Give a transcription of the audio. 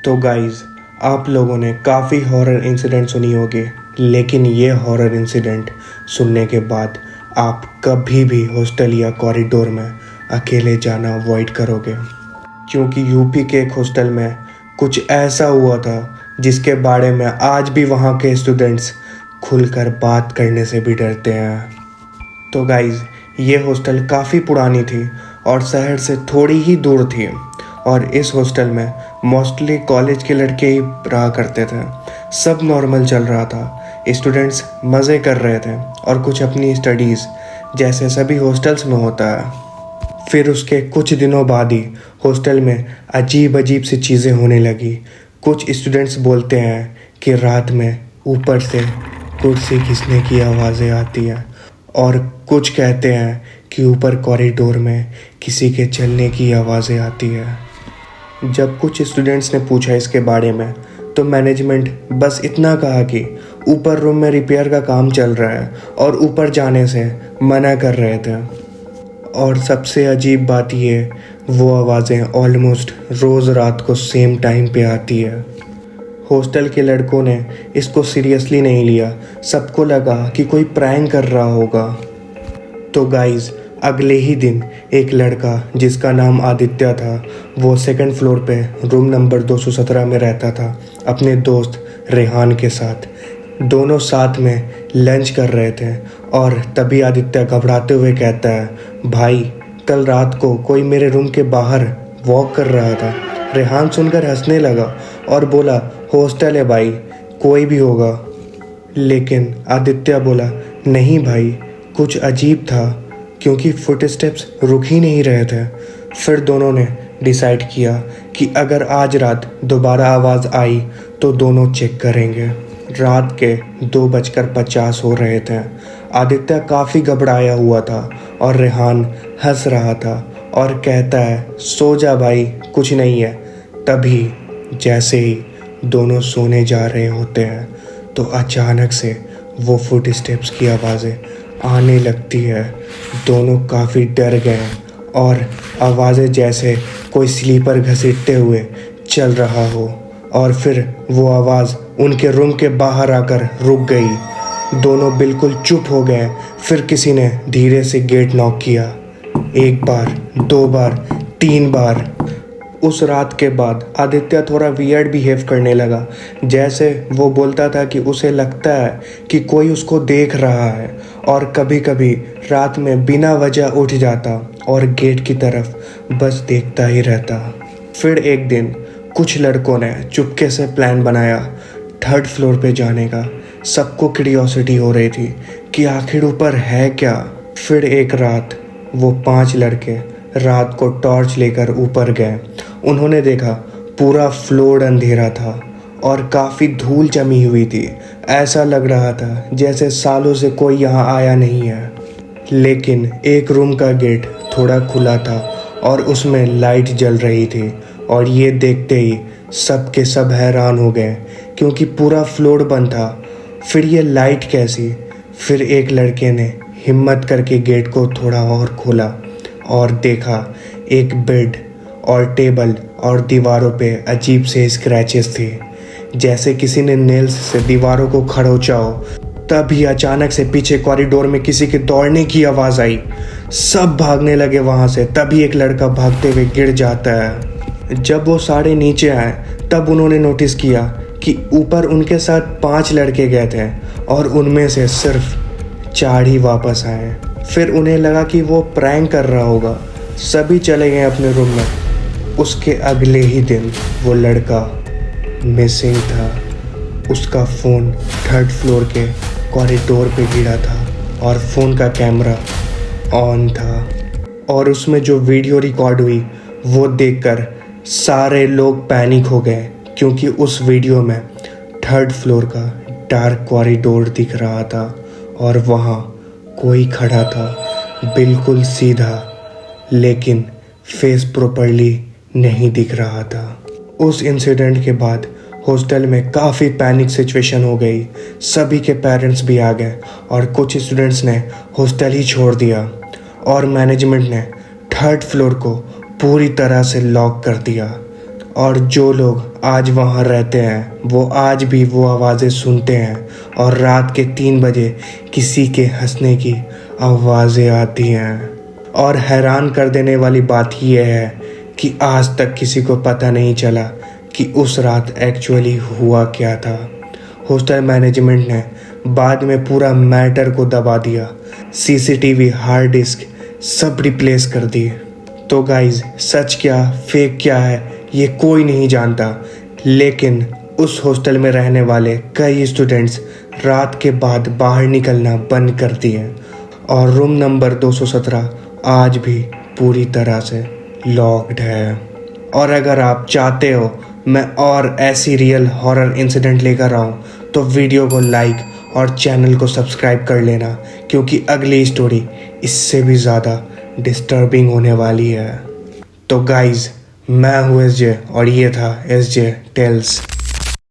तो गाइस, आप लोगों ने काफ़ी हॉरर इंसिडेंट सुनी होगी, लेकिन ये हॉरर इंसिडेंट सुनने के बाद आप कभी भी हॉस्टल या कॉरिडोर में अकेले जाना अवॉइड करोगे, क्योंकि यूपी के एक हॉस्टल में कुछ ऐसा हुआ था जिसके बारे में आज भी वहाँ के स्टूडेंट्स खुलकर बात करने से भी डरते हैं। तो गाइस, ये हॉस्टल काफ़ी पुरानी थी और शहर से थोड़ी ही दूर थी, और इस हॉस्टल में मोस्टली कॉलेज के लड़के ही रहा करते थे। सब नॉर्मल चल रहा था, स्टूडेंट्स मज़े कर रहे थे और कुछ अपनी स्टडीज़, जैसे सभी हॉस्टल्स में होता है। फिर उसके कुछ दिनों बाद ही हॉस्टल में अजीब अजीब सी चीज़ें होने लगी। कुछ स्टूडेंट्स बोलते हैं कि रात में ऊपर से कुर्सी खींचने की आवाज़ें आती हैं, और कुछ कहते हैं कि ऊपर कॉरिडोर में किसी के चलने की आवाज़ें आती है। जब कुछ स्टूडेंट्स ने पूछा इसके बारे में, तो मैनेजमेंट बस इतना कहा कि ऊपर रूम में रिपेयर का काम चल रहा है और ऊपर जाने से मना कर रहे थे। और सबसे अजीब बात ये, वो आवाज़ें ऑलमोस्ट रोज़ रात को सेम टाइम पे आती है। हॉस्टल के लड़कों ने इसको सीरियसली नहीं लिया, सबको लगा कि कोई प्रैंक कर रहा होगा। तो गाइस, अगले ही दिन एक लड़का जिसका नाम आदित्य था, वो सेकंड फ्लोर पे रूम नंबर 217 में रहता था अपने दोस्त रेहान के साथ। दोनों साथ में लंच कर रहे थे, और तभी आदित्य घबराते हुए कहता है, भाई कल रात को कोई मेरे रूम के बाहर वॉक कर रहा था। रेहान सुनकर हंसने लगा और बोला, हॉस्टल है भाई, कोई भी होगा। लेकिन आदित्य बोला, नहीं भाई, कुछ अजीब था, क्योंकि फुटस्टेप्स रुक ही नहीं रहे थे। फिर दोनों ने डिसाइड किया कि अगर आज रात दोबारा आवाज़ आई तो दोनों चेक करेंगे। रात के 2:50 हो रहे थे। आदित्य काफ़ी घबराया हुआ था और रेहान हंस रहा था और कहता है, सो जा भाई, कुछ नहीं है। तभी जैसे ही दोनों सोने जा रहे होते हैं, तो अचानक से वो फुटस्टेप्स की आवाज़ें आने लगती है। दोनों काफ़ी डर गए और आवाज़ें जैसे कोई स्लीपर घसीटते हुए चल रहा हो, और फिर वो आवाज़ उनके रूम के बाहर आकर रुक गई। दोनों बिल्कुल चुप हो गए। फिर किसी ने धीरे से गेट नॉक किया, 1 बार, 2 बार, 3 बार। उस रात के बाद आदित्य थोड़ा वियर्ड बिहेव करने लगा, जैसे वो बोलता था कि उसे लगता है कि कोई उसको देख रहा है, और कभी कभी रात में बिना वजह उठ जाता और गेट की तरफ बस देखता ही रहता। फिर एक दिन कुछ लड़कों ने चुपके से प्लान बनाया 3rd फ्लोर पे जाने का। सबको क्यूरियोसिटी हो रही थी कि आखिर ऊपर है क्या। फिर एक रात वो 5 लड़के रात को टॉर्च लेकर ऊपर गए। उन्होंने देखा पूरा फ्लोर अंधेरा था और काफ़ी धूल जमी हुई थी। ऐसा लग रहा था जैसे सालों से कोई यहाँ आया नहीं है। लेकिन एक रूम का गेट थोड़ा खुला था और उसमें लाइट जल रही थी, और ये देखते ही सब के सब हैरान हो गए, क्योंकि पूरा फ्लोर बंद था। फिर ये लाइट कैसी? फिर एक लड़के ने हिम्मत करके गेट को थोड़ा और खोला और देखा एक बेड और टेबल और दीवारों पे अजीब से स्क्रैचेस थे, जैसे किसी ने नेल्स से दीवारों को खरोंचा हो। तभी अचानक से पीछे कॉरिडोर में किसी के दौड़ने की आवाज़ आई। सब भागने लगे वहाँ से। तभी एक लड़का भागते हुए गिर जाता है। जब वो सारे नीचे आए, तब उन्होंने नोटिस किया कि ऊपर उनके साथ 5 लड़के गए थे और उनमें से सिर्फ 4 ही वापस आए। फिर उन्हें लगा कि वो प्रैंक कर रहा होगा। सभी चले गए अपने रूम में। उसके अगले ही दिन वो लड़का मिसिंग था। उसका फ़ोन 3rd फ्लोर के कॉरिडोर पे गिरा था और फ़ोन का कैमरा ऑन था, और उसमें जो वीडियो रिकॉर्ड हुई वो देखकर सारे लोग पैनिक हो गए, क्योंकि उस वीडियो में 3rd फ्लोर का डार्क कॉरिडोर दिख रहा था और वहाँ कोई खड़ा था, बिल्कुल सीधा, लेकिन फेस प्रॉपर्ली नहीं दिख रहा था। उस इंसिडेंट के बाद हॉस्टल में काफ़ी पैनिक सिचुएशन हो गई। सभी के पेरेंट्स भी आ गए और कुछ स्टूडेंट्स ने हॉस्टल ही छोड़ दिया, और मैनेजमेंट ने 3rd फ्लोर को पूरी तरह से लॉक कर दिया। और जो लोग आज वहाँ रहते हैं वो आज भी वो आवाज़ें सुनते हैं और रात के 3 बजे किसी के हंसने की आवाज़ें आती हैं। और हैरान कर देने वाली बात यह है कि आज तक किसी को पता नहीं चला कि उस रात एक्चुअली हुआ क्या था। हॉस्टल मैनेजमेंट ने बाद में पूरा मैटर को दबा दिया, सीसीटीवी, हार्ड डिस्क सब रिप्लेस कर दिए। तो गाइज, सच क्या फेक क्या है ये कोई नहीं जानता, लेकिन उस हॉस्टल में रहने वाले कई स्टूडेंट्स रात के बाद बाहर निकलना बंद कर दिए और रूम नंबर 217 आज भी पूरी तरह से लॉक्ड है। और अगर आप चाहते हो मैं और ऐसी रियल हॉरर इंसिडेंट लेकर आऊँ तो वीडियो को लाइक और चैनल को सब्सक्राइब कर लेना, क्योंकि अगली स्टोरी इससे भी ज़्यादा डिस्टर्बिंग होने वाली है। तो गाइज़, मैं हूँ SJ और ये था SJ टेल्स।